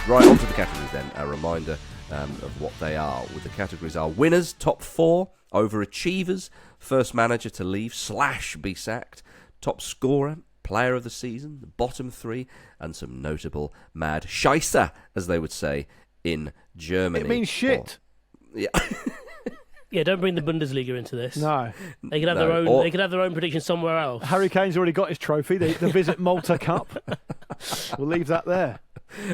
Right, on to the categories then. A reminder of what they are. With the categories are winners, top 4, overachievers, first manager to leave / be sacked, top scorer, player of the season, the bottom 3, and some notable mad Scheisse, as they would say in Germany. It means shit. Yeah. Yeah, don't bring the Bundesliga into this. No. They could have their own. They could have their own prediction somewhere else. Harry Kane's already got his trophy, the Visit Malta Cup. We'll leave that there.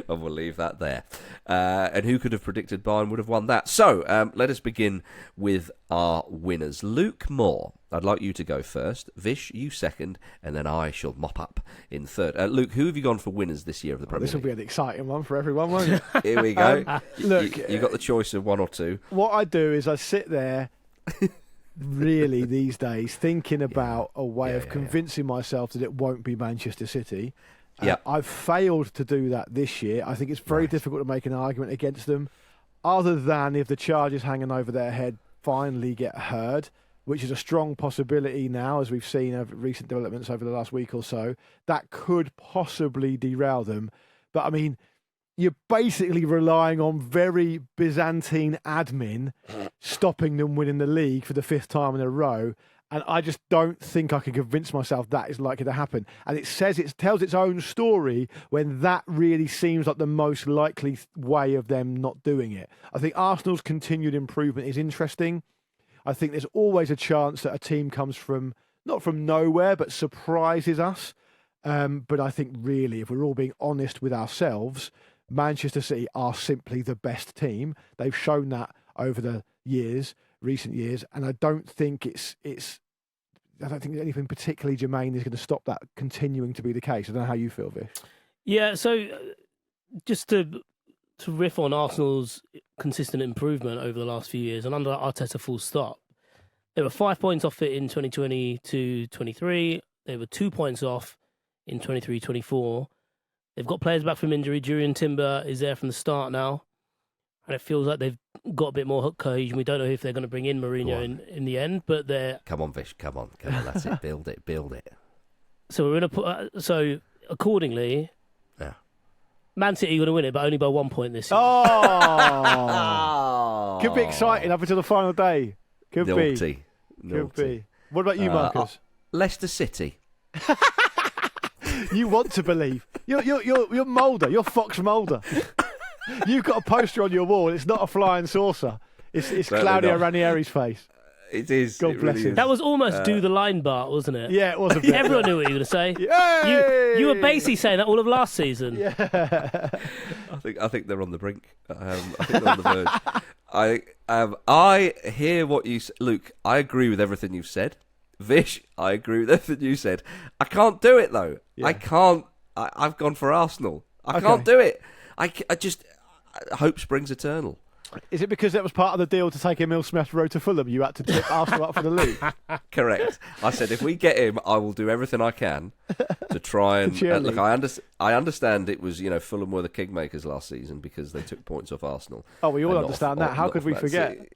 And we'll leave that there. And who could have predicted Bayern would have won that? So, let us begin with our winners. Luke Moore, I'd like you to go first. Vish, you second, and then I shall mop up in third. Luke, who have you gone for winners this year of the Premier League? This will be an exciting one for everyone, won't it? Here we go. Look, you got the choice of one or two. What I do is I sit there, really these days, thinking about a way of convincing myself that it won't be Manchester City. I've failed to do that this year. I think it's very difficult to make an argument against them, other than if the charges hanging over their head finally get heard, which is a strong possibility now, as we've seen over recent developments over the last week or so. That could possibly derail them. But, I mean, you're basically relying on very Byzantine admin stopping them winning the league for the 5th time in a row. And I just don't think I can convince myself that is likely to happen. And it tells its own story when that really seems like the most likely way of them not doing it. I think Arsenal's continued improvement is interesting. I think there's always a chance that a team comes from, not from nowhere, but surprises us. But I think really, if we're all being honest with ourselves, Manchester City are simply the best team. They've shown that over the recent years, and I don't think I don't think anything particularly germane is going to stop that continuing to be the case. I don't know how you feel, Vish. Yeah, so just to riff on Arsenal's consistent improvement over the last few years, and under Arteta full stop, they were 5 points off it in 2020-23. They were 2 points off in 23-24. They've got players back from injury. Jurriën Timber is there from the start now. And it feels like they've got a bit more hook cohesion. We don't know if they're going to bring in Mourinho in the end, but they're... Come on, Vish, come on. That's it. Build it. So we're going to so accordingly, Man City are going to win it, but only by 1 point this year. Oh! Could be exciting up until the final day. Could Naughty. be. What about you, Marcus? Leicester City. You want to believe. You're Mulder. You're Fox Mulder. You've got a poster on your wall. It's not a flying saucer. It's Claudio Ranieri's face. It is. God bless him. That was almost do the line, Bart, wasn't it? Yeah, it was a bit. Everyone knew what you were going to say. Yay! You were basically saying that all of last season. Yeah. I think they're on the brink. I think they're on the verge. I hear what you say. Luke, I agree with everything you've said. Vish, I agree with everything you said. I can't do it, though. Yeah. I can't. I've gone for Arsenal. I can't do it. I just... Hope springs eternal. Is it because that was part of the deal to take Emil Smith Rowe to Fulham? You had to tip Arsenal up for the league? Correct. I said, if we get him, I will do everything I can to try and... look, I understand it was, Fulham were the kingmakers last season because they took points off Arsenal. Oh, we all understand that. How could we forget?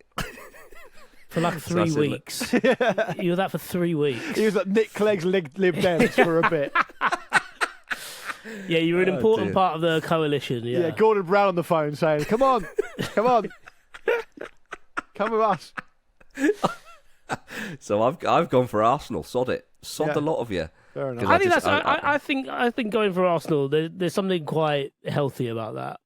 For like 3 weeks. You were that for 3 weeks. He was like Nick Clegg's Lib Dems for a bit. Yeah, you were an important part of the coalition. Yeah, Gordon Brown on the phone saying, come on, come with us. So I've gone for Arsenal. Sod it. The lot of you. Fair enough. I think going for Arsenal, there's something quite healthy about that.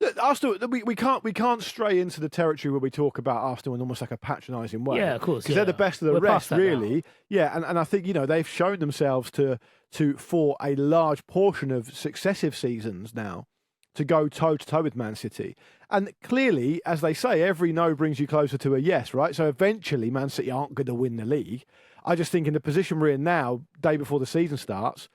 Look, Arsenal, we can't stray into the territory where we talk about Arsenal in almost like a patronising way. Yeah, of course. Because they're the best of the rest, really. Now. Yeah, and I think they've shown themselves for a large portion of successive seasons now to go toe-to-toe with Man City. And clearly, as they say, every no brings you closer to a yes, right? So eventually Man City aren't going to win the league. I just think in the position we're in now, day before the season starts,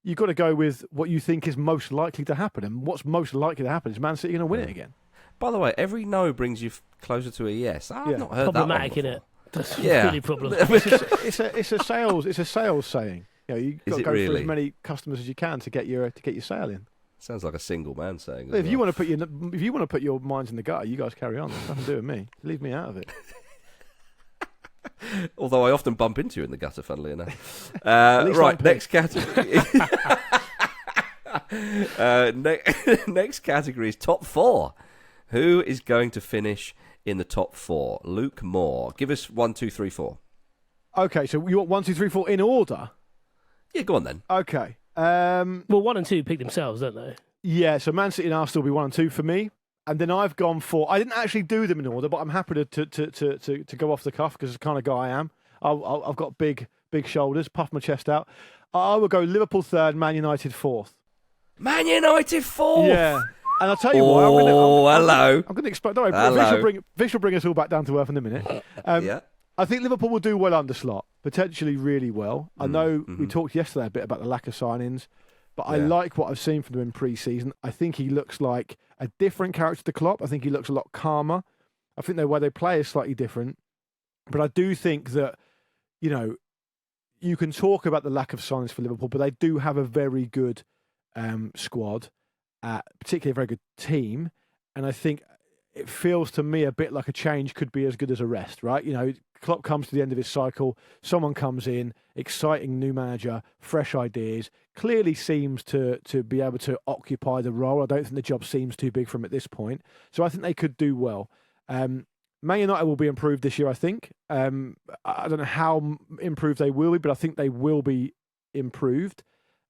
you've got to go with what you think is most likely to happen. And what's most likely to happen is Man City going to win it again. By the way, every no brings you closer to a yes. I've not heard problematic, that one before. That's really problematic. It's a sales saying. You've got to go for as many customers as you can to get your sale in. Sounds like a single man saying. If you want to put your minds in the gutter, you guys carry on. There's nothing to do with me. Leave me out of it. Although I often bump into you in the gutter, funnily enough. Right, next category. Next category is top four. Who is going to finish in the top four? Luke Moore. Give us 1, 2, 3, 4. Okay, so you want 1, 2, 3, 4 in order? Yeah, go on then. Okay. Well, 1 and 2 pick themselves, don't they? Yeah, so Man City and Arsenal will be 1 and 2 for me. And then I've gone for... I didn't actually do them in order, but I'm happy to go off the cuff because it's the kind of guy I am. I've got big shoulders, puff my chest out. I will go Liverpool 3rd, Man United 4th. Man United 4th? Yeah. And I'll tell you what. Hello. I'm going to explain. Don't worry, Vish will bring us all back down to earth in a minute. Yeah. I think Liverpool will do well under Slot, potentially really well. I know we talked yesterday a bit about the lack of signings, but I like what I've seen from him in pre-season. I think he looks like a different character to Klopp. I think he looks a lot calmer. I think the way they play is slightly different. But I do think that, you can talk about the lack of signings for Liverpool, but they do have a very good squad, particularly a very good team. And I think it feels to me a bit like a change could be as good as a rest, right? Klopp comes to the end of his cycle, someone comes in, exciting new manager, fresh ideas, clearly seems to be able to occupy the role. I don't think the job seems too big for him at this point. So I think they could do well. Man United will be improved this year, I think. I don't know how improved they will be, but I think they will be improved.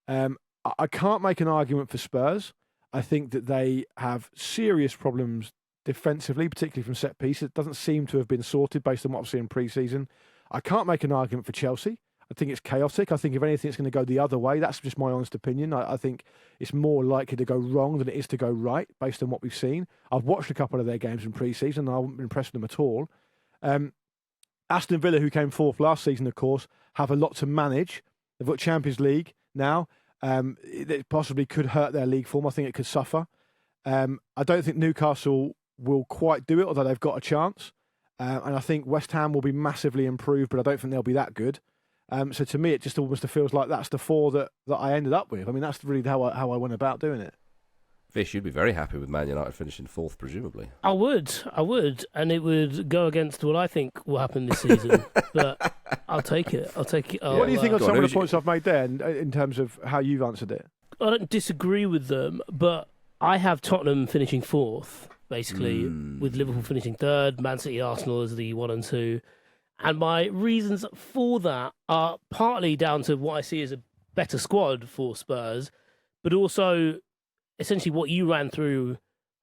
I can't make an argument for Spurs. I think that they have serious problems defensively, particularly from set pieces. It doesn't seem to have been sorted based on what I've seen in pre-season. I can't make an argument for Chelsea. I think it's chaotic. I think if anything, it's going to go the other way. That's just my honest opinion. I think it's more likely to go wrong than it is to go right based on what we've seen. I've watched a couple of their games in pre-season and I haven't been impressed with them at all. Aston Villa, who came fourth last season, of course, have a lot to manage. They've got Champions League now. It possibly could hurt their league form. I think it could suffer. I don't think Newcastle will quite do it, although they've got a chance. And I think West Ham will be massively improved, but I don't think they'll be that good. So to me, it just almost feels like that's the four that I ended up with. I mean, that's really how I went about doing it. Vish, you'd be very happy with Man United finishing fourth, presumably. I would, and it would go against what I think will happen this season. But I'll take it. What do you think on some of the points I've made there in terms of how you've answered it? I don't disagree with them, but I have Tottenham finishing fourth, basically, with Liverpool finishing third, Man City, Arsenal as the 1 and 2. And my reasons for that are partly down to what I see as a better squad for Spurs, but also essentially what you ran through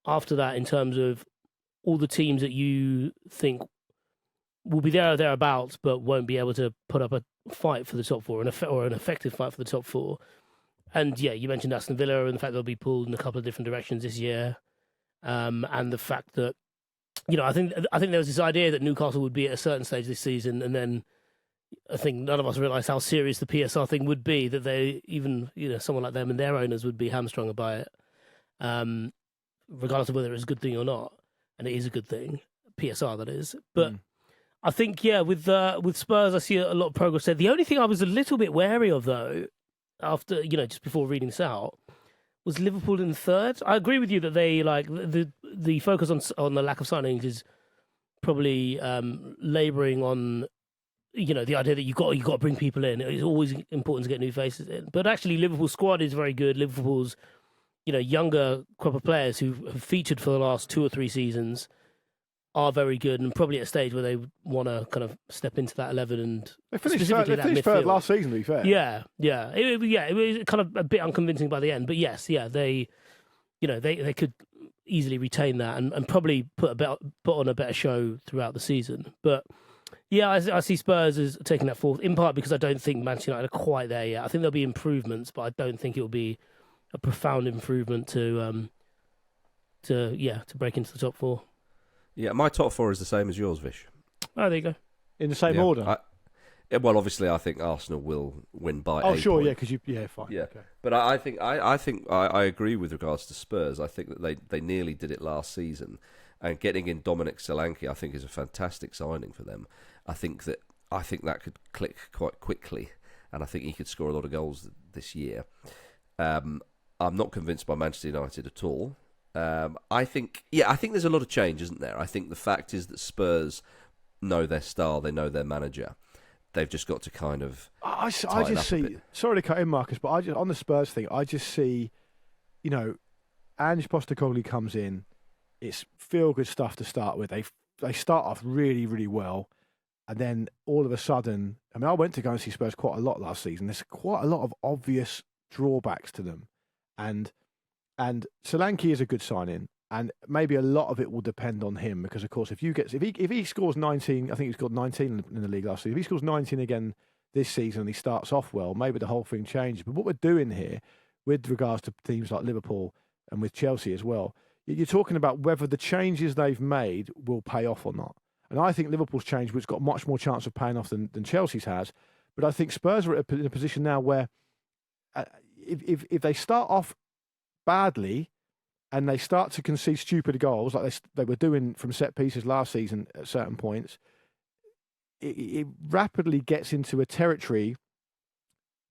after that in terms of all the teams that you think will be there or thereabouts, but won't be able to put up a fight for the top four, or an effective fight for the top four. And yeah, you mentioned Aston Villa and the fact they'll be pulled in a couple of different directions this year, and the fact that I think there was this idea that Newcastle would be at a certain stage this season, and then I think none of us realised how serious the PSR thing would be, that they even someone like them and their owners would be hamstrung by it, regardless of whether it's a good thing or not. And it is a good thing, PSR that is. But I think with Spurs, I see a lot of progress there. The only thing I was a little bit wary of though, after just before reading this out, was Liverpool in third. I agree with you that they like the focus on the lack of signings is probably labouring on the idea that you got to bring people in. It's always important to get new faces in. But actually, Liverpool's squad is very good. Liverpool's younger crop of players who have featured for the last 2 or 3 seasons are very good, and probably at a stage where they want to kind of step into that 11 and they finished third last season. To be fair, it was kind of a bit unconvincing by the end, but yes, they could easily retain that and probably put on a better show throughout the season. But yeah, I see Spurs as taking that fourth, in part because I don't think Manchester United are quite there yet. I think there'll be improvements, but I don't think it will be a profound improvement to break into the top 4. Yeah, my top 4 is the same as yours, Vish. Oh, there you go. In the same order? Well, obviously, I think Arsenal will win by 8 points. fine. Yeah. Okay. But I think I agree with regards to Spurs. I think that they nearly did it last season, and getting in Dominic Solanke, I think, is a fantastic signing for them. I think that could click quite quickly, and I think he could score a lot of goals this year. I'm not convinced by Manchester United at all. I think there's a lot of change, isn't there? I think the fact is that Spurs know their style, they know their manager. They've just got to kind of. I just see. Sorry to cut in, Marcus, but on the Spurs thing, I just see Ange Postecoglou comes in. It's feel-good stuff to start with. They start off really, really well. And then all of a sudden, I went to go and see Spurs quite a lot last season. There's quite a lot of obvious drawbacks to them. And Solanke is a good signing. And maybe a lot of it will depend on him because, of course, if he scores 19, I think he scored 19 in the league last season. If he scores 19 again this season and he starts off well, maybe the whole thing changes. But what we're doing here with regards to teams like Liverpool and with Chelsea as well, you're talking about whether the changes they've made will pay off or not. And I think Liverpool's change, which got much more chance of paying off than Chelsea's has. But I think Spurs are in a position now where if they start off badly and they start to concede stupid goals like they were doing from set pieces last season at certain points, it rapidly gets into a territory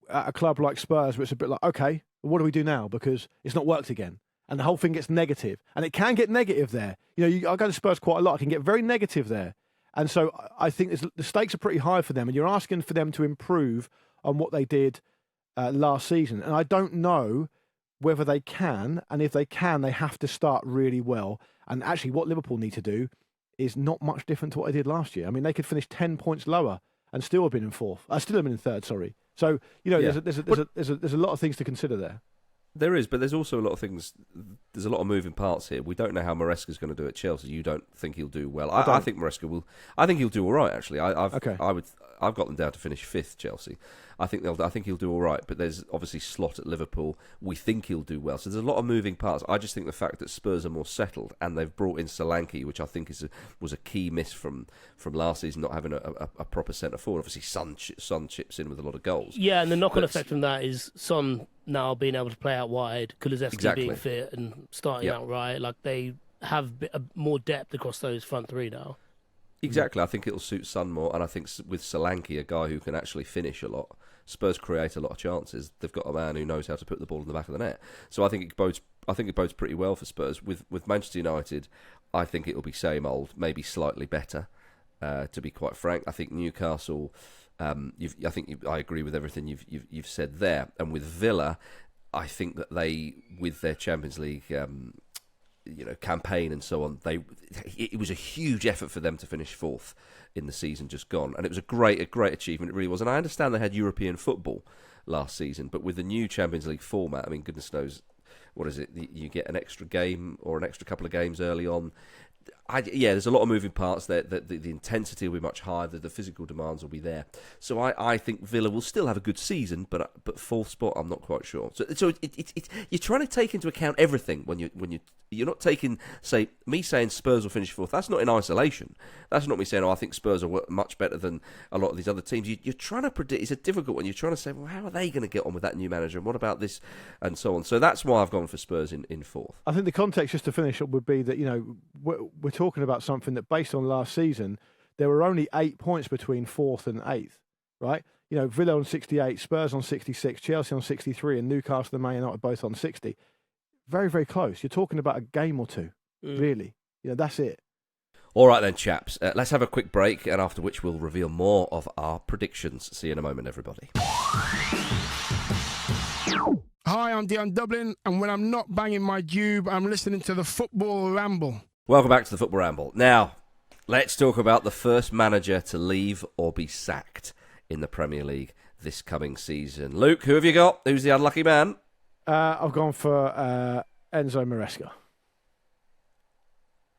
at a club like Spurs where it's a bit like, okay, what do we do now? Because it's not worked again. And the whole thing gets negative. And it can get negative there. I go to Spurs quite a lot. I can get very negative there. And so I think the stakes are pretty high for them. And you're asking for them to improve on what they did last season. And I don't know whether they can. And if they can, they have to start really well. And actually what Liverpool need to do is not much different to what they did last year. They could finish 10 points lower and still have been in fourth. Still have been in third, sorry. So, there's a lot of things to consider there. There is, but there's also a lot of things. There's a lot of moving parts here. We don't know how Maresca's going to do at Chelsea. You don't think he'll do well. I think Maresca will. I think he'll do all right. Actually, I've got them down to finish fifth. Chelsea. I think he'll do all right. But there's obviously Slot at Liverpool. We think he'll do well. So there's a lot of moving parts. I just think the fact that Spurs are more settled and they've brought in Solanke, which I think was a key miss from last season, not having a proper centre forward. Obviously, Son chips in with a lot of goals. Yeah, and the knock-on effect from that is Son now being able to play out wide, Kulusevski being fit and starting out right. Like they have more depth across those front three now. Exactly. I think it'll suit Son more, and I think with Solanke, a guy who can actually finish a lot, Spurs create a lot of chances. They've got a man who knows how to put the ball in the back of the net. So I think it bodes pretty well for Spurs. With Manchester United, I think it'll be same old, maybe slightly better. To be quite frank, I think Newcastle. I agree with everything you've said there. And with Villa, I think that they, with their Champions League, campaign and so on, it was a huge effort for them to finish fourth in the season just gone, and it was a great achievement. It really was. And I understand they had European football last season, but with the new Champions League format, goodness knows, what is it? You get an extra game or an extra couple of games early on. There's a lot of moving parts there. The intensity will be much higher. The physical demands will be there. So I think Villa will still have a good season, but fourth spot, I'm not quite sure. So you're trying to take into account everything when you're not taking, say, me saying Spurs will finish fourth. That's not in isolation. That's not me saying, I think Spurs are much better than a lot of these other teams. You're trying to predict. It's a difficult one. You're trying to say, well, how are they going to get on with that new manager, and what about this, and so on. So that's why I've gone for Spurs in fourth. I think the context, just to finish up, would be that we're talking about something that, based on last season, there were only 8 points between fourth and eighth, right? Villa on 68, Spurs on 66, Chelsea on 63, and Newcastle and Man United both on 60. Very, very close. You're talking about a game or two, really. That's it. All right then, chaps. Let's have a quick break, and after which we'll reveal more of our predictions. See you in a moment, everybody. Hi, I'm Dion Dublin, and when I'm not banging my dube, I'm listening to the Football Ramble. Welcome back to the Football Ramble. Now, let's talk about the first manager to leave or be sacked in the Premier League this coming season. Luke, who have you got? Who's the unlucky man? I've gone for Enzo Maresca.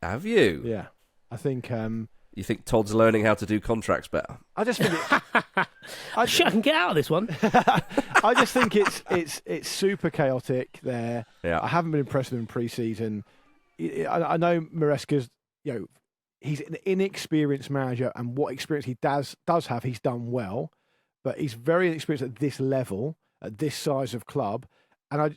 Have you? Yeah. I think... you think Todd's learning how to do contracts better? I just think... I can get out of this one. I just think it's super chaotic there. Yeah. I haven't been impressed with him in pre-season. I know Maresca's, he's an inexperienced manager, and what experience he does have, he's done well, but he's very inexperienced at this level, at this size of club. And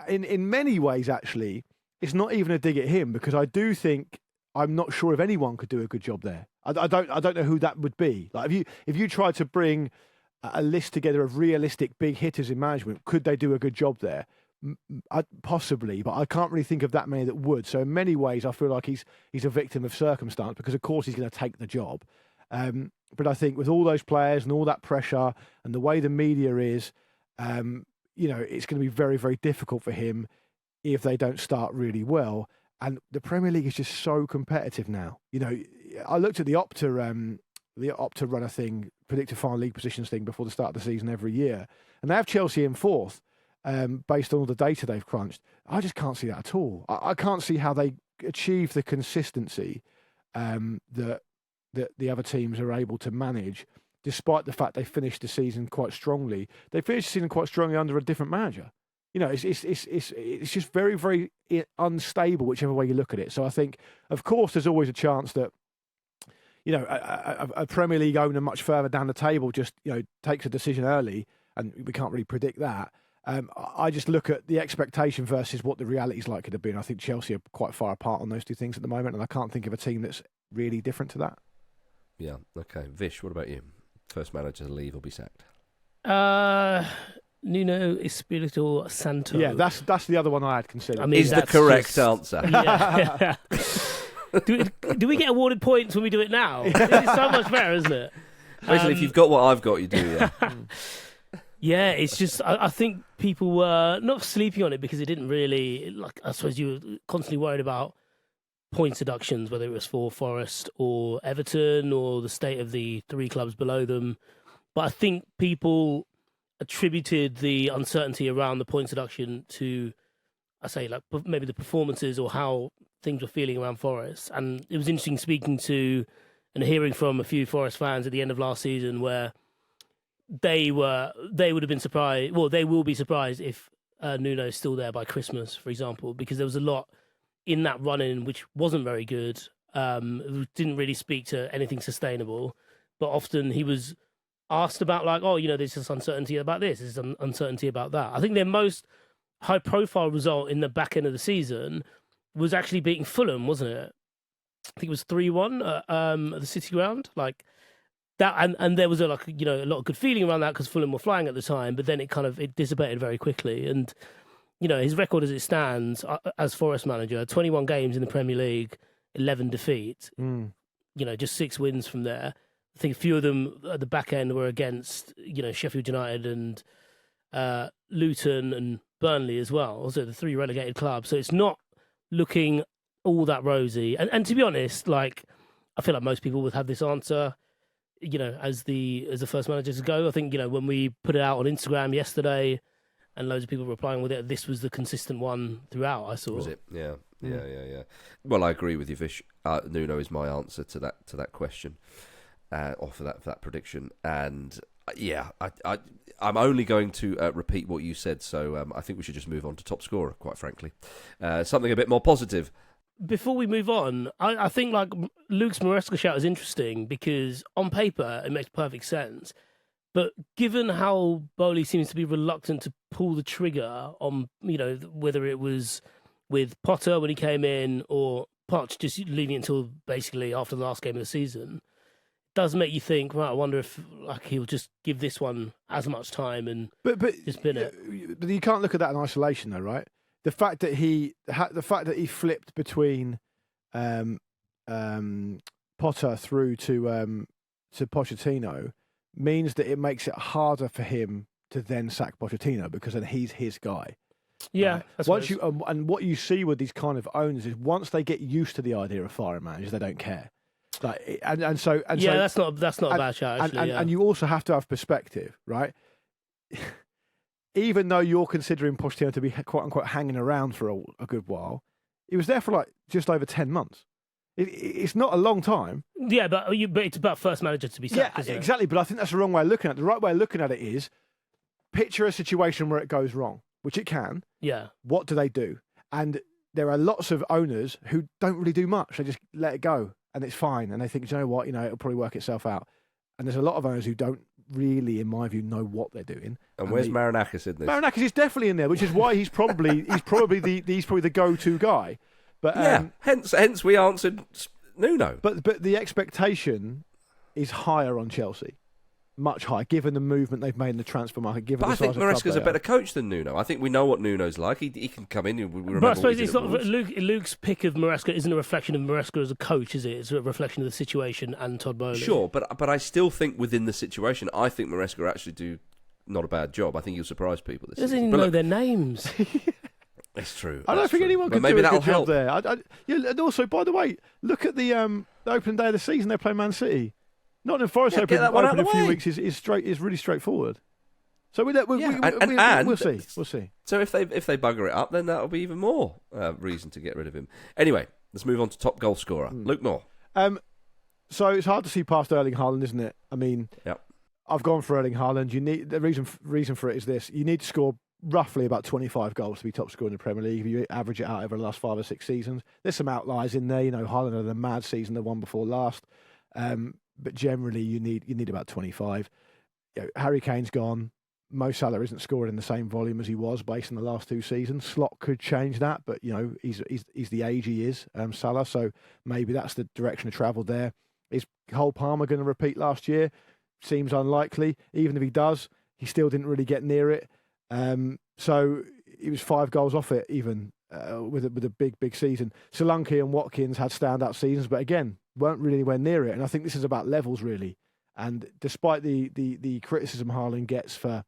in many ways, actually, it's not even a dig at him, because I do think, I'm not sure if anyone could do a good job there. I don't know who that would be. Like if you tried to bring a list together of realistic big hitters in management, could they do a good job there? Possibly, but I can't really think of that many that would. So in many ways, I feel like he's a victim of circumstance, because of course he's going to take the job. But I think with all those players and all that pressure and the way the media is, it's going to be very, very difficult for him if they don't start really well. And the Premier League is just so competitive now. I looked at the Opta runner thing, predicted final league positions thing before the start of the season every year, and they have Chelsea in fourth based on all the data they've crunched. I just can't see that at all. I can't see how they achieve the consistency that the other teams are able to manage, despite the fact they finished the season quite strongly. They finished the season quite strongly under a different manager. It's just very, very unstable, whichever way you look at it. So I think, of course, there's always a chance that, a Premier League owner much further down the table just, takes a decision early, and we can't really predict that. I just look at the expectation versus what the reality is likely to be, and I think Chelsea are quite far apart on those two things at the moment, and I can't think of a team that's really different to that. Yeah, okay. Vish, what about you? First manager to leave or be sacked? Nuno Espirito Santo. Yeah, that's the other one I had considered. I mean, is the correct answer. Yeah. Do we get awarded points when we do it now? It's so much better, isn't it? Basically, if you've got what I've got, you do, yeah. Yeah, it's just, I think people were not sleeping on it because it didn't really, I suppose you were constantly worried about points deductions, whether it was for Forest or Everton or the state of the three clubs below them. But I think people attributed the uncertainty around the points deduction to, maybe the performances or how things were feeling around Forest. And it was interesting speaking to and hearing from a few Forest fans at the end of last season where they would have been surprised. Well, they will be surprised if Nuno is still there by Christmas, for example, because there was a lot in that run-in which wasn't very good. Didn't really speak to anything sustainable, but often he was asked about there's this uncertainty about this, there's uncertainty about that. I think their most high-profile result in the back end of the season was actually beating Fulham, wasn't it? I think it was 3-1 at the City Ground, like that, and there was a lot of good feeling around that because Fulham were flying at the time, but then it dissipated very quickly. And his record as it stands as Forest manager: 21 games in the Premier League, 11 defeats. Just 6 wins from there. I think a few of them at the back end were against Sheffield United and Luton and Burnley as well. Also the 3 relegated clubs. So it's not looking all that rosy. And to be honest, I feel like most people would have this answer, as the first manager to go. I think, when we put it out on Instagram yesterday and loads of people were replying with it, this was the consistent one throughout, I saw. Was it? Yeah. Well, I agree with you, Vish. Nuno is my answer to that question, or for that prediction. And I'm only going to repeat what you said, so I think we should just move on to top scorer, quite frankly. Something a bit more positive. Before we move on, I think Luke's Maresca shout is interesting because on paper it makes perfect sense. But given how Bowley seems to be reluctant to pull the trigger on, whether it was with Potter when he came in or Poch just leaving it until basically after the last game of the season, does make you think, right, I wonder if he'll just give this one as much time and just bin it. But you can't look at that in isolation, though, right? The fact that he flipped between Potter through to Pochettino means that it makes it harder for him to then sack Pochettino because then he's his guy. Yeah. Once and what you see with these kind of owners is once they get used to the idea of firing managers, they don't care. That's not a bad shout. Actually, and you also have to have perspective, right? Even though you're considering Pochettino to be quote unquote hanging around for a good while, he was there for just over 10 months. It's not a long time. Yeah, but it's about first manager to be sacked. Yeah, exactly. But I think that's the wrong way of looking at it. The right way of looking at it is picture a situation where it goes wrong, which it can. Yeah. What do they do? And there are lots of owners who don't really do much. They just let it go and it's fine. And they think, you know what, it'll probably work itself out. And there's a lot of owners who don't really, in my view, know what they're doing. And where's Marinakis in this? Marinakis is definitely in there, which is why he's probably the go-to guy. But hence we answered Nuno. But the expectation is higher on Chelsea, much higher, given the movement they've made in the transfer market. But I think Maresca's a better coach than Nuno. I think we know what Nuno's like. He can come in. But I suppose it's not Luke's pick of Maresca isn't a reflection of Maresca as a coach, is it? It's a reflection of the situation and Todd Bowley. Sure, but I still think within the situation, I think Maresca actually do not a bad job. I think he'll surprise people this He doesn't season. even know their names. It's true. I don't think anyone could maybe do a that'll good job help. there. Yeah, and also, by the way, look at the opening day of the season. They play Man City. Nottingham Forest Yeah, get that one out open in of a the few way. weeks is really straightforward. So we'll see. We'll see. So if they bugger it up, then that'll be even more reason to get rid of him. Anyway, let's move on to top goal scorer, Luke Moore. So it's hard to see past Erling Haaland, isn't it? I mean, Yep. I've gone for Erling Haaland. You need the reason for it is this: you need to score roughly about 25 goals to be top scorer in the Premier League. If you average it out over the last 5 or 6 seasons, there's some outliers in there. You know, Haaland had a mad season, the one before last, but generally you need about 25. You know, Harry Kane's gone. Mo Salah isn't scoring in the same volume as he was based on the last 2 seasons. Slot could change that, but you know he's the age he is, Salah. So maybe that's the direction of travel there. Is Cole Palmer going to repeat last year? Seems unlikely. Even if he does, he still didn't really get near it. So he was 5 goals off it, even with a big season. Solanke and Watkins had standout seasons, but again weren't really anywhere near it. And I think this is about levels really. And despite the criticism Haaland gets for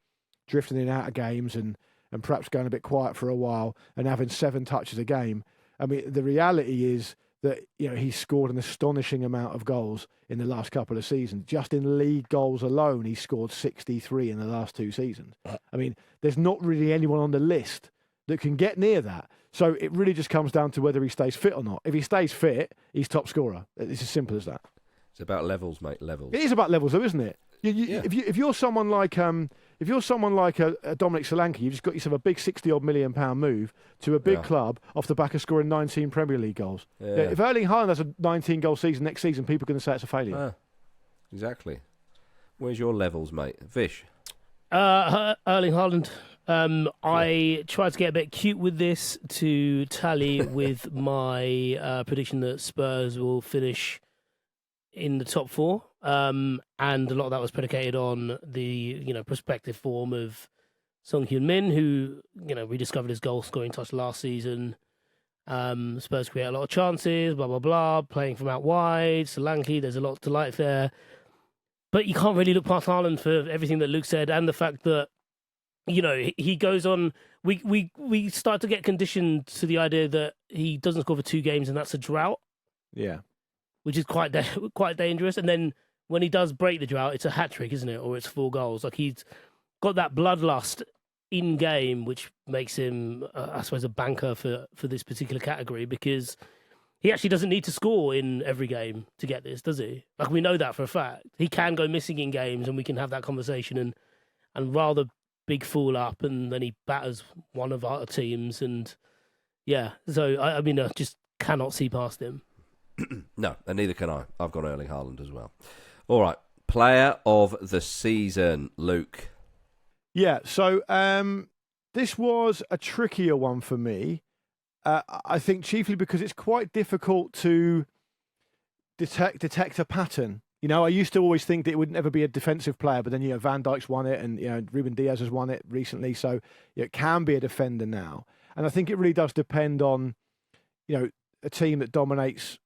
drifting in and out of games and perhaps going a bit quiet for a while and having 7 touches a game, I mean, the reality is that he's scored an astonishing amount of goals in the last couple of seasons. Just in league goals alone, he's scored 63 in the last 2 seasons. I mean, there's not really anyone on the list that can get near that. So it really just comes down to whether he stays fit or not. If he stays fit, he's top scorer. It's as simple as that. It's about levels, mate. Levels. It is about levels, though, isn't it? Yeah. If you're someone like a Dominic Solanke, you've just got yourself a big £60-odd million move to a big club off the back of scoring 19 Premier League goals. Yeah. If Erling Haaland has a 19-goal season next season, people are going to say it's a failure. Exactly. Where's your levels, mate? Vish? Erling Haaland. I tried to get a bit cute with this to tally with my prediction that Spurs will finish in the top 4. And a lot of that was predicated on the prospective form of Son Heung-min, who rediscovered his goal scoring touch last season. Spurs create a lot of chances, blah blah blah, playing from out wide. Solanke, there's a lot to like there, but you can't really look past Haaland for everything that Luke said and the fact that he goes on. We start to get conditioned to the idea that he doesn't score for 2 games and that's a drought. Yeah, which is quite dangerous. And then when he does break the drought, it's a hat-trick, isn't it? Or it's 4 goals. Like, he's got that bloodlust in-game, which makes him, I suppose, a banker for this particular category, because he actually doesn't need to score in every game to get this, does he? Like, we know that for a fact. He can go missing in games, and we can have that conversation and rather big fool up, and then he batters one of our teams. And, yeah, so, I mean, I just cannot see past him. No, and neither can I. I've got Erling Haaland as well. All right, player of the season, Luke. Yeah, so this was a trickier one for me. I think chiefly because it's quite difficult to detect a pattern. I used to always think that it would never be a defensive player, but then Van Dijk's won it, and Ruben Diaz has won it recently, so it can be a defender now. And I think it really does depend on a team that dominates.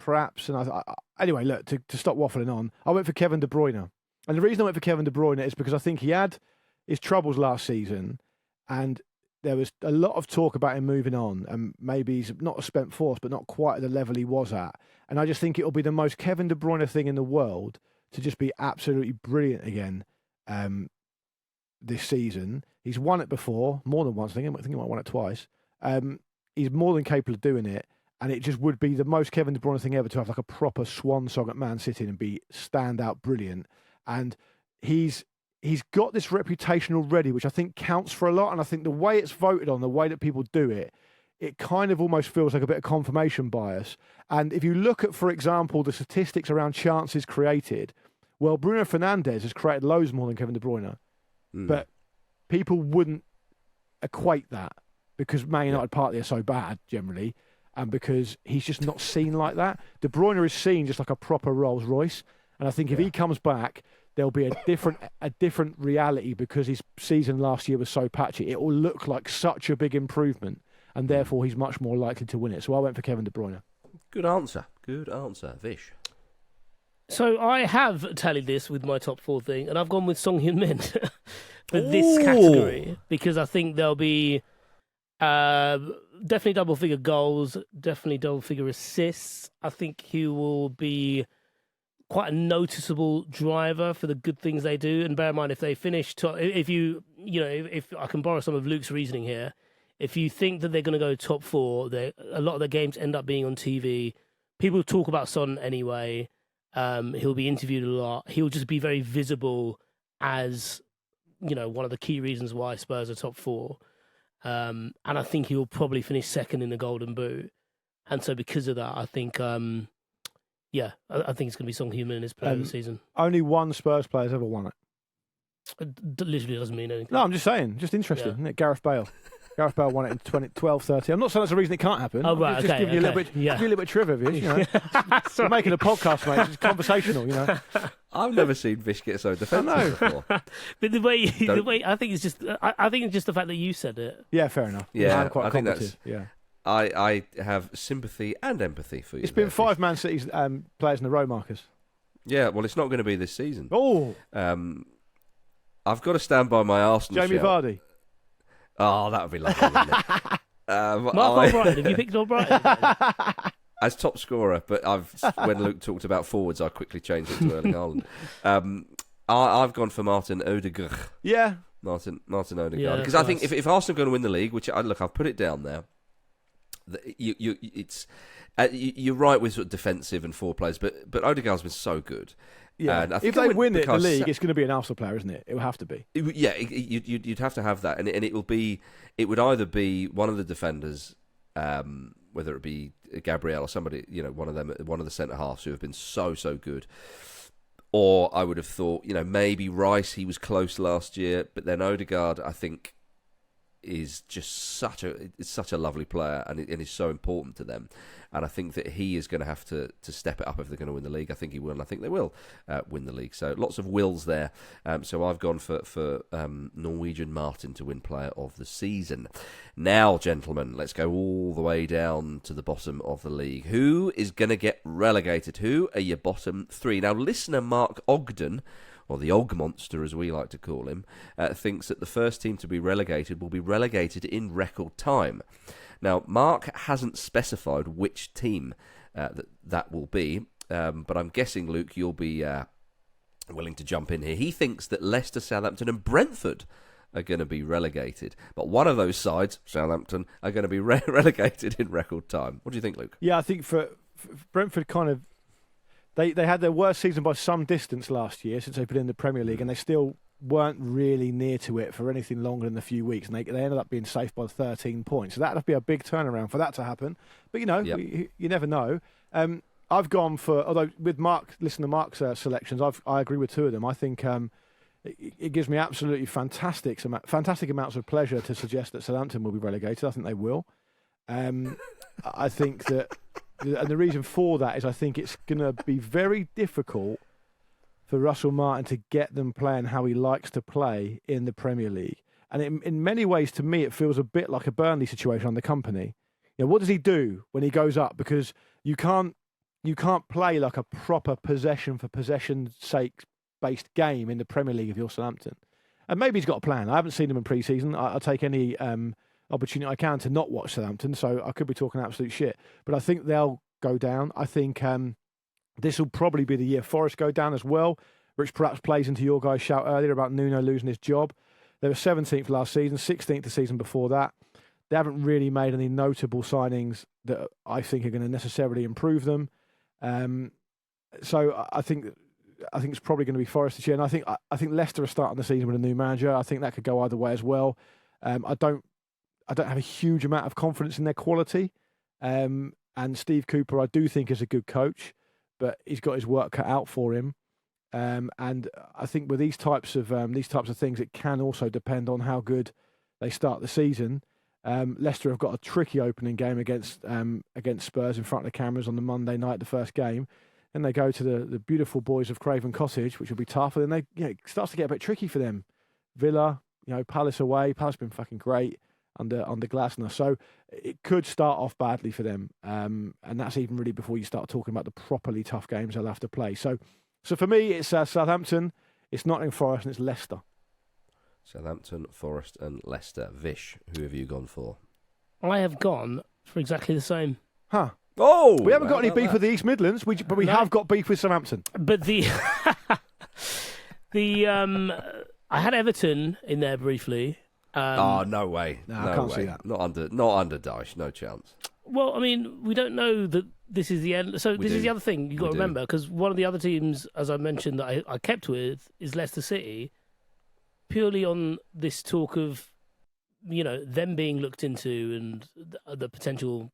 Perhaps, and anyway, look, to stop waffling on, I went for Kevin De Bruyne. And the reason I went for Kevin De Bruyne is because I think he had his troubles last season, and there was a lot of talk about him moving on, and maybe he's not a spent force, but not quite at the level he was at. And I just think it'll be the most Kevin De Bruyne thing in the world to just be absolutely brilliant again this season. He's won it before, more than once. I think he might have won it twice. He's more than capable of doing it. And it just would be the most Kevin De Bruyne thing ever to have like a proper swan song at Man City and be standout brilliant. And he's got this reputation already, which I think counts for a lot. And I think the way it's voted on, the way that people do it, it kind of almost feels like a bit of confirmation bias. And if you look at, for example, the statistics around chances created, well, Bruno Fernandes has created loads more than Kevin De Bruyne. But people wouldn't equate that because Man United partly are so bad generally. And because he's just not seen like that. De Bruyne is seen just like a proper Rolls Royce. And I think if he comes back, there'll be a different reality because his season last year was so patchy. It will look like such a big improvement. And therefore, he's much more likely to win it. So I went for Kevin De Bruyne. Good answer. Vish. So I have tallied this with my top 4 thing, and I've gone with Song Heung-min for this category because I think there'll be definitely double-figure goals, definitely double-figure assists. I think he will be quite a noticeable driver for the good things they do. And bear in mind, if they finish top, if I can borrow some of Luke's reasoning here, if you think that they're going to go top 4, a lot of their games end up being on TV. People talk about Son anyway. He'll be interviewed a lot. He'll just be very visible as, one of the key reasons why Spurs are top 4. And I think he'll probably finish second in the Golden Boot. And so because of that, I think, I think it's going to be Song Heung-min as player of the season. Only one Spurs player's ever won it. It literally doesn't mean anything. No, I'm just saying. Just interesting, isn't it? Gareth Bale. Gareth Bale won it in 2012, 13. I'm not saying that's the reason it can't happen. Oh, right, just give you a little bit, trivia, We're making a podcast, mate. It's conversational, I've never seen Vish get so defensive before. But the way I think it's just the fact that you said it. Yeah, fair enough. Yeah, I'm quite I think that's. Yeah. I have sympathy and empathy for you. It's been 5 Man City's players in a row, Marcus. Yeah, well, it's not going to be this season. Oh, I've got to stand by my Arsenal. Jamie Vardy. Oh, that would be lovely, wouldn't it? Mark Albrighton, have you picked Albrighton? As top scorer, but when Luke talked about forwards, I quickly changed it to Erling Haaland. I've gone for Martin Odegaard. Yeah. Martin Odegaard. Because I think if Arsenal are going to win the league, which I've put it down there, you're right with sort of defensive and 4 players, but Odegaard's been so good. Yeah, and I think if they win the league, it's going to be an Arsenal player, isn't it? It will have to be. You'd have to have that, and it would either be one of the defenders, whether it be Gabriel or somebody, one of the centre halves who have been so good, or I would have thought, maybe Rice. He was close last year, but then Odegaard, I think, is just such a lovely player, and is so important to them. And I think that he is going to have to step it up if they're going to win the league. I think he will, and I think they will win the league. So lots of wills there. So I've gone for Norwegian Martin to win player of the season. Now, gentlemen, let's go all the way down to the bottom of the league. Who is going to get relegated? Who are your bottom 3? Now, listener Mark Ogden, or the Og Monster as we like to call him, thinks that the first team to be relegated will be relegated in record time. Now, Mark hasn't specified which team that will be, but I'm guessing, Luke, you'll be willing to jump in here. He thinks that Leicester, Southampton and Brentford are going to be relegated, but one of those sides, Southampton, are going to be relegated in record time. What do you think, Luke? Yeah, I think for Brentford, kind of, they had their worst season by some distance last year since they've been in the Premier League, and they still weren't really near to it for anything longer than a few weeks, and they ended up being safe by 13 points. So that would be a big turnaround for that to happen. But, you never know. I've gone for, although with listen to Mark's selections, I agree with 2 of them. I think it gives me absolutely fantastic amounts of pleasure to suggest that Southampton will be relegated. I think they will. I think that, and the reason for that is I think it's going to be very difficult for Russell Martin to get them playing how he likes to play in the Premier League. And in many ways, to me, it feels a bit like a Burnley situation on the Company. What does he do when he goes up? Because you can't play like a proper possession for possession's sake based game in the Premier League if you're Southampton. And maybe he's got a plan. I haven't seen him in pre-season. I'll take any opportunity I can to not watch Southampton, so I could be talking absolute shit. But I think they'll go down. I think this will probably be the year Forest go down as well, which perhaps plays into your guys' shout earlier about Nuno losing his job. They were 17th last season, 16th the season before that. They haven't really made any notable signings that I think are going to necessarily improve them. So I think it's probably going to be Forest this year. And I think Leicester are starting the season with a new manager. I think that could go either way as well. I don't have a huge amount of confidence in their quality. And Steve Cooper, I do think, is a good coach, but he's got his work cut out for him. And I think with these types of things, it can also depend on how good they start the season. Leicester have got a tricky opening game against Spurs in front of the cameras on the Monday night, the first game. Then they go to the beautiful boys of Craven Cottage, which will be tough. And then it starts to get a bit tricky for them. Villa, Palace away. Palace have been fucking great. under Glasner. So it could start off badly for them, and that's even really before you start talking about the properly tough games they'll have to play. So for me, it's Southampton, it's Nottingham Forest, and it's Leicester. Southampton, Forest, and Leicester. Vish, who have you gone for? I have gone for exactly the same. Huh. Oh, we haven't got any beef with the East Midlands, but we have got beef with Southampton. But I had Everton in there briefly. No way. No, I can't see that. Not under Dyche, no chance. Well, I mean, we don't know that this is the end. So this is the other thing you've got to remember, because one of the other teams, as I mentioned, that I kept with is Leicester City, purely on this talk of, them being looked into and the potential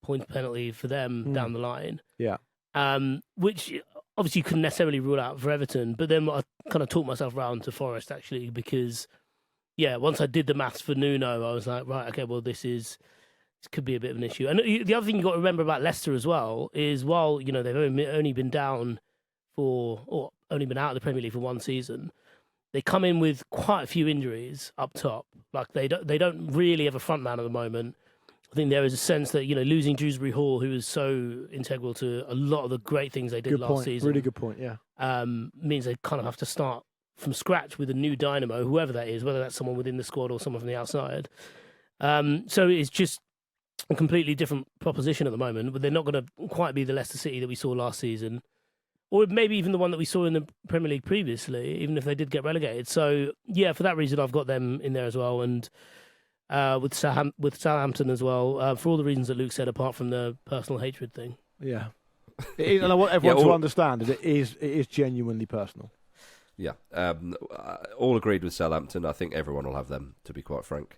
point penalty for them down the line. Yeah. Which obviously you couldn't necessarily rule out for Everton, but then I kind of talked myself round to Forest, actually, because, once I did the maths for Nuno, I was like, right, okay, well, this could be a bit of an issue. And the other thing you've got to remember about Leicester as well is while, they've only been down or only been out of the Premier League for one season, they come in with quite a few injuries up top. Like they don't really have a front man at the moment. I think there is a sense that, losing Dewsbury Hall, who was so integral to a lot of the great things they did last season. Really good point, yeah. Means they kind of have to start from scratch with a new dynamo, whoever that is, whether that's someone within the squad or someone from the outside. So it's just a completely different proposition at the moment, but they're not going to quite be the Leicester City that we saw last season, or maybe even the one that we saw in the Premier League previously, even if they did get relegated. So, for that reason, I've got them in there as well, and with Southampton as well, for all the reasons that Luke said, apart from the personal hatred thing. Yeah. And I want everyone to understand that it is genuinely personal. Yeah. All agreed with Southampton. I think everyone will have them, to be quite frank.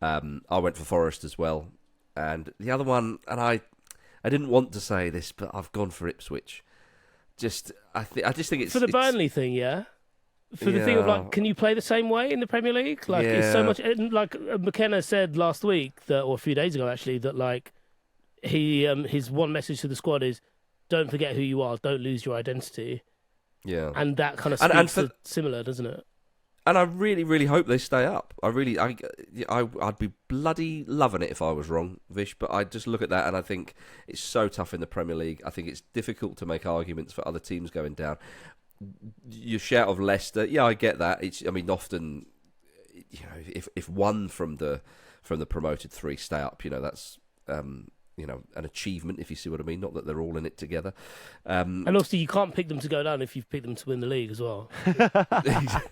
I went for Forest as well. And the other one, and I didn't want to say this, but I've gone for Ipswich. I just think it's... For the Burnley thing, yeah? For the thing of, can you play the same way in the Premier League? It's so much... Like McKenna said last week, or a few days ago, actually, that, his one message to the squad is, don't forget who you are, don't lose your identity. Yeah. And that kind of speaks to similar, doesn't it? And I really, really hope they stay up. I'd be bloody loving it if I was wrong, Vish, but I just look at that and I think it's so tough in the Premier League. I think it's difficult to make arguments for other teams going down. You shout of Leicester, I get that. Often, if one from the promoted three stay up, that's an achievement, if you see what I mean. Not that they're all in it together. And also, you can't pick them to go down if you've picked them to win the league as well.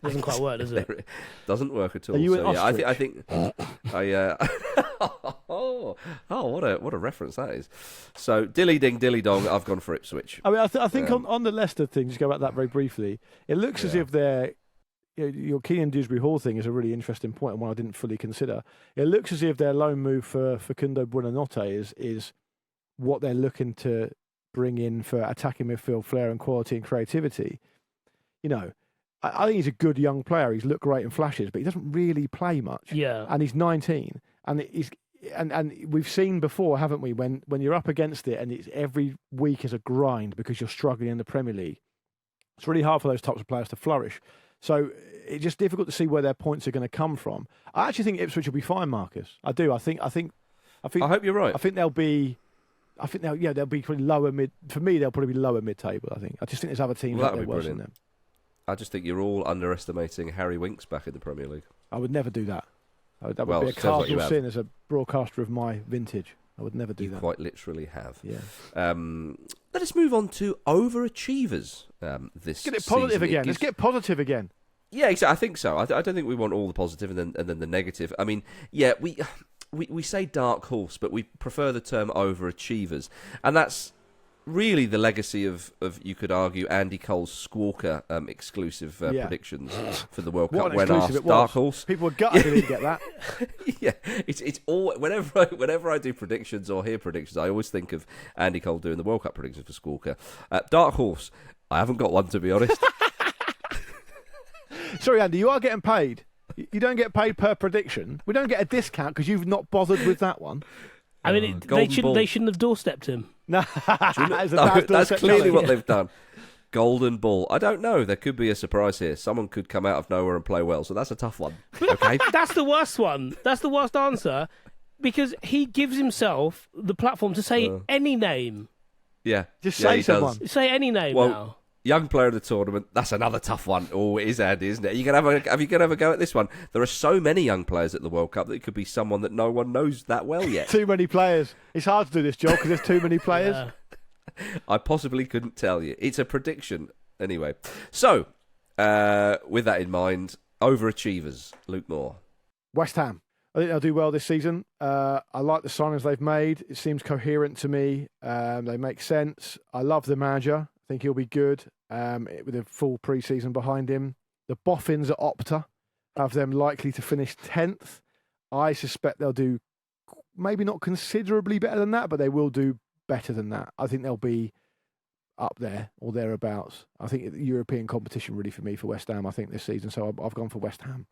Doesn't quite work, does it? It doesn't work at all. Are you so, I think what a reference that is. So dilly ding, dilly dong. I've gone for Ipswich. I think on the Leicester thing, just go about that very briefly. It looks as if they're. Your Keane Dewsbury Hall thing is a really interesting point and one I didn't fully consider. It looks as if their loan move for Facundo Buonanotte is what they're looking to bring in for attacking midfield flair and quality and creativity. I think he's a good young player. He's looked great in flashes, but he doesn't really play much. Yeah. And he's 19. And we've seen before, haven't we, when you're up against it and it's every week is a grind because you're struggling in the Premier League. It's really hard for those types of players to flourish. So it's just difficult to see where their points are going to come from. I actually think Ipswich will be fine, Marcus. I do. I think. I hope you're right. I think they'll be probably lower mid. For me, they'll probably be lower mid-table. I think. I just think there's other teams out there worse than them. I just think you're all underestimating Harry Winks back in the Premier League. I would never do that. That would be a cardinal sin as a broadcaster of my vintage. I would never do that. You quite literally have. Yeah. Let us move on to overachievers. This get it positive season. again. Let's get positive again. Yeah, exactly. I think so. I don't think we want all the positive and then the negative. I mean, we say dark horse, but we prefer the term overachievers, and that's really the legacy of you could argue Andy Cole's Squawker exclusive predictions for the World Cup when asked dark horse. People were gutted they didn't get that. Yeah, it's all whenever I do predictions or hear predictions, I always think of Andy Cole doing the World Cup predictions for Squawker. Dark horse, I haven't got one, to be honest. Sorry, Andy, you are getting paid. You don't get paid per prediction. We don't get a discount because you've not bothered with that one. I mean, they shouldn't have doorstepped him. No, that's clearly what they've done. Golden ball. I don't know. There could be a surprise here. Someone could come out of nowhere and play well. So that's a tough one. Okay. That's the worst one. That's the worst answer because he gives himself the platform to say any name. Yeah. Just say someone. Say any name now. Young player of the tournament. That's another tough one. Oh, it is, Andy, isn't it? Are you going to have a go at this one? There are so many young players at the World Cup that it could be someone that no one knows that well yet. Too many players. It's hard to do this job because there's too many players. Yeah. I possibly couldn't tell you. It's a prediction. Anyway. So, with that in mind, overachievers, Luke Moore. West Ham. I think they'll do well this season. I like the signings they've made. It seems coherent to me. They make sense. I love the manager. I think he'll be good with a full pre-season behind him. The Boffins at Opta have them likely to finish 10th. I suspect they'll do maybe not considerably better than that, but they will do better than that. I think they'll be up there or thereabouts. I think European competition really for me for West Ham, I think, this season. So I've gone for West Ham.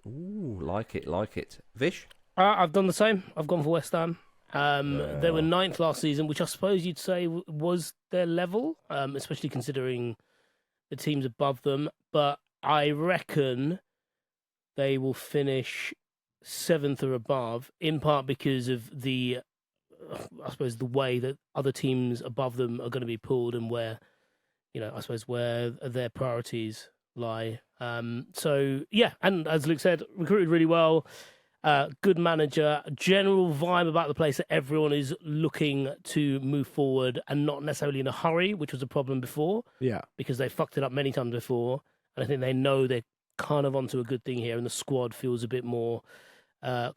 Ooh, like it. Vish? I've done the same. I've gone for West Ham. They were 9th last season, which I suppose you'd say was their level, especially considering the teams above them. But I reckon they will finish 7th or above, in part because of the way that other teams above them are going to be pulled and where their priorities lie. So, yeah, and as Luke said, recruited really well. Good manager, general vibe about the place that everyone is looking to move forward and not necessarily in a hurry, which was a problem before. Yeah. Because they fucked it up many times before. And I think they know they're kind of onto a good thing here and the squad feels a bit more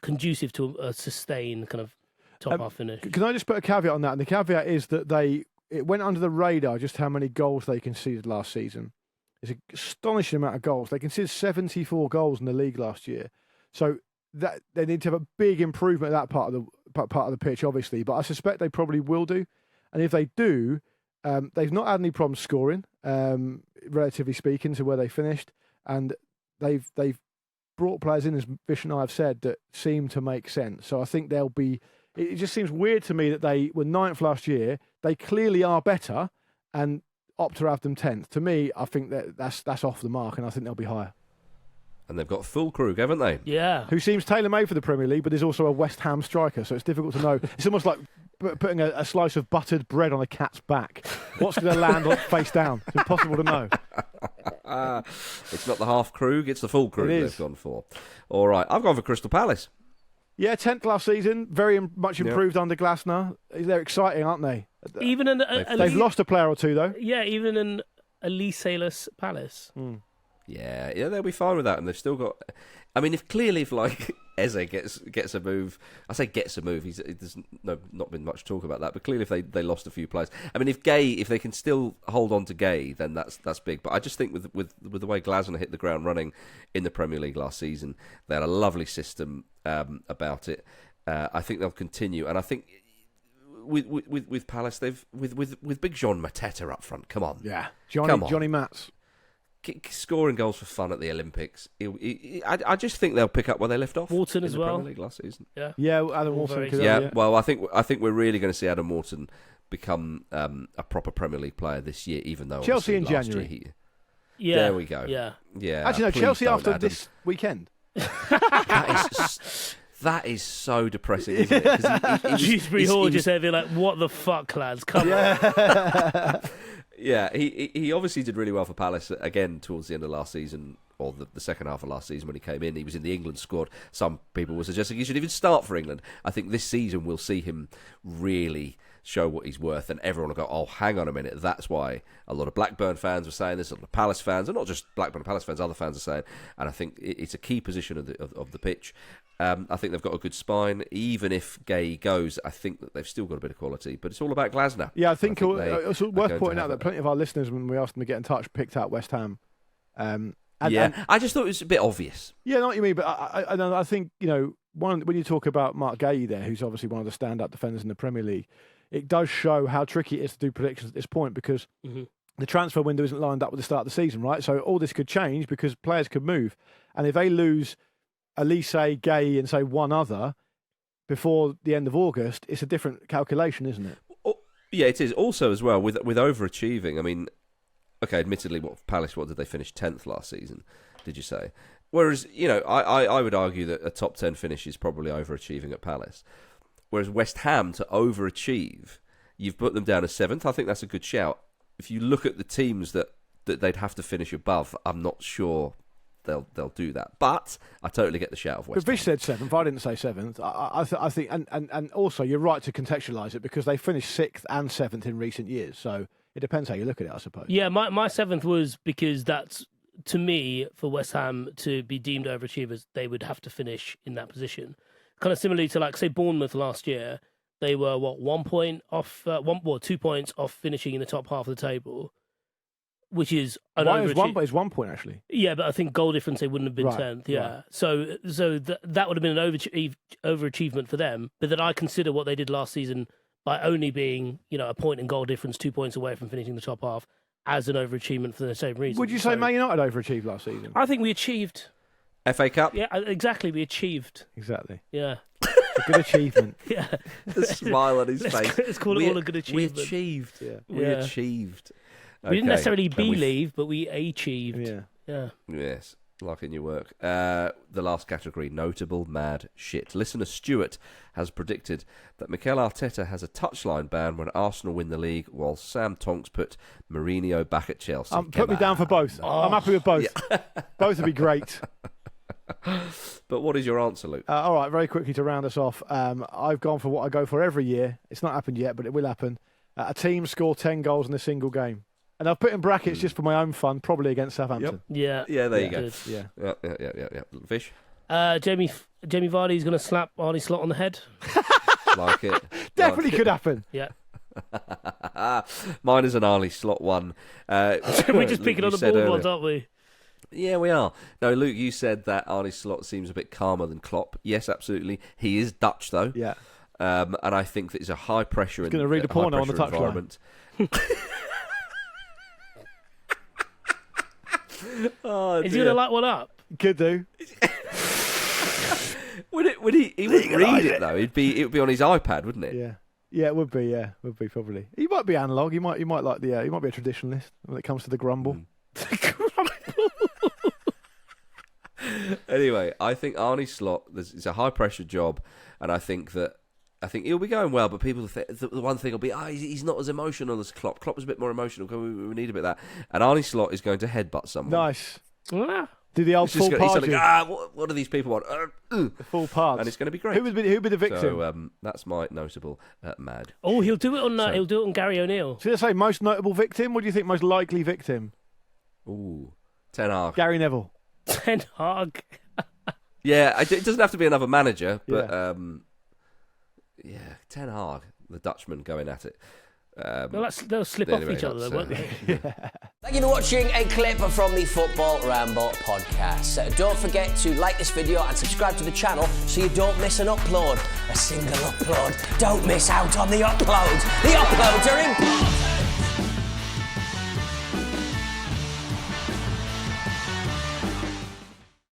conducive to a sustained kind of top half finish. Can I just put a caveat on that? And the caveat is that it went under the radar just how many goals they conceded last season. It's an astonishing amount of goals. They conceded 74 goals in the league last year. So that they need to have a big improvement at that part of the pitch, obviously. But I suspect they probably will do. And if they do, they've not had any problems scoring, relatively speaking, to where they finished. And they've brought players in, as Vish and I have said, that seem to make sense. So I think they'll be. It just seems weird to me that they were 9th last year. They clearly are better, and opt to have them 10th. To me, I think that's off the mark, and I think they'll be higher. And they've got full crew, haven't they? Yeah. Who seems tailor-made for the Premier League, but is also a West Ham striker, so it's difficult to know. It's almost like putting a slice of buttered bread on a cat's back. What's going to land face down? It's impossible to know. It's not the half Krug, it's the full Krug they've gone for. All right, I've gone for Crystal Palace. Yeah, 10th last season, very much improved under Glasner. They're exciting, aren't they? Even they've lost a player or two, though. Yeah, even an Elise Palace. Yeah, they'll be fine with that, and they've still got. I mean, if like Eze gets a move, I say gets a move. There's not been much talk about that, but clearly if they lost a few players. I mean, if they can still hold on to Gay, then that's big. But I just think with the way Glasner hit the ground running in the Premier League last season, they had a lovely system about it. I think they'll continue, and I think. With Palace, they've with Big Jean Mateta up front. Come on, yeah, Johnny Mats scoring goals for fun at the Olympics. I just think they'll pick up where they left off. Wharton as well. Premier League last season. Yeah, Adam Wharton. Well, I think we're really going to see Adam Wharton become a proper Premier League player this year. Even though Chelsea in January. There we go. Yeah. Actually, no, Chelsea after this weekend. That is so depressing, isn't it? Dewsbury Hall just there being like, what the fuck, lads? Come on. Yeah, he obviously did really well for Palace again towards the end of last season, or the second half of last season when he came in. He was in the England squad. Some people were suggesting he should even start for England. I think this season we'll see him really show what he's worth, and everyone will go, oh, hang on a minute. That's why a lot of Blackburn fans were saying this, a lot of Palace fans, and not just Blackburn and Palace fans, other fans are saying, and I think it's a key position of the pitch. I think they've got a good spine. Even if Gay goes, I think that they've still got a bit of quality, but it's all about Glasner. Yeah, I think it's worth pointing out that plenty of our listeners, when we asked them to get in touch, picked out West Ham. I just thought it was a bit obvious. Yeah, I know what you mean, but I think, when you talk about Mark Gay there, who's obviously one of the standout defenders in the Premier League, it does show how tricky it is to do predictions at this point because the transfer window isn't lined up with the start of the season, right? So all this could change because players could move. And if they lose Elise, Gay, and say one other before the end of August, it's a different calculation, isn't it? Yeah, it is. Also, as well, with overachieving, I mean, okay, admittedly, Palace, what did they finish 10th last season? Did you say? Whereas, I would argue that a top 10 finish is probably overachieving at Palace. Whereas West Ham, to overachieve, you've put them down as 7th. I think that's a good shout. If you look at the teams that they'd have to finish above, I'm not sure they'll do that. But I totally get the shout of West Ham. Vish said 7th. I didn't say 7th. I think, and also you're right to contextualise it because they finished 6th and 7th in recent years. So it depends how you look at it, I suppose. Yeah, my 7th was because that's, to me, for West Ham to be deemed overachievers, they would have to finish in that position. Kind of similarly to, like, say, Bournemouth last year. They were, 1 point off, 2 points off finishing in the top half of the table, which is an It's 1 point, actually. Yeah, but I think goal difference, they wouldn't have been 10th. Yeah. Right. So that would have been an overachievement for them. But that I consider what they did last season by only being, a point in goal difference, 2 points away from finishing the top half, as an overachievement for the same reason. Would you say Man United overachieved last season? I think we achieved. FA Cup? Yeah, exactly. We achieved. Exactly. Yeah. It's a good achievement. Yeah. The smile on his face. Let's call it all a good achievement. We achieved. Yeah. We achieved. We didn't necessarily believe, but we achieved. Yeah. Yes. Like in your work. The last category, notable mad shit. Listener Stuart has predicted that Mikel Arteta has a touchline ban when Arsenal win the league, while Sam Tonks put Mourinho back at Chelsea. Put me down for both. I'm happy with both. Yeah. Both would be great. But what is your answer, Luke? All right, very quickly to round us off. I've gone for what I go for every year. It's not happened yet, but it will happen. A team score 10 goals in a single game. And I've put in brackets just for my own fun, probably against Southampton. Yep. Yeah, there you go. Good. Yeah. Vish? Jamie Vardy's going to slap Arnie Slot on the head. Like it. Definitely could happen. Yeah. Mine is an Arnie Slot one. We're just picking on the ball ones, aren't we? Yeah, we are. No, Luke, you said that Arnie Slot seems a bit calmer than Klopp. Yes, absolutely. He is Dutch, though. Yeah. And I think that it's a high pressure going to read a porno on the touchline. Is he going to light one up? Could do. He wouldn't read it though. It would be on his iPad, wouldn't it? Yeah, it would be. Yeah, would be probably. He might be analog. He might like he might be a traditionalist when it comes to the grumble. Anyway, I think Arnie Slot is a high pressure job, and I think he'll be going well. But people think the one thing will be, he's not as emotional as Klopp. Klopp was a bit more emotional. We need a bit of that. And Arnie Slot is going to headbutt someone. Nice. Yeah. Do the old full part. What do these people want? The full parts. And it's going to be great. Who would be the victim? So that's my notable mad. Oh, he'll do it on Gary O'Neill. Should I say most notable victim? What do you think most likely victim? Ooh, Ten Hag. Gary Neville. Ten Hag. Yeah, it doesn't have to be another manager, but Ten Hag, the Dutchman going at it. They'll slip off each other, won't they? Thank you for watching a clip from the Football Ramble podcast. Don't forget to like this video and subscribe to the channel so you don't miss an upload. A single upload. Don't miss out on the uploads. The uploads are important.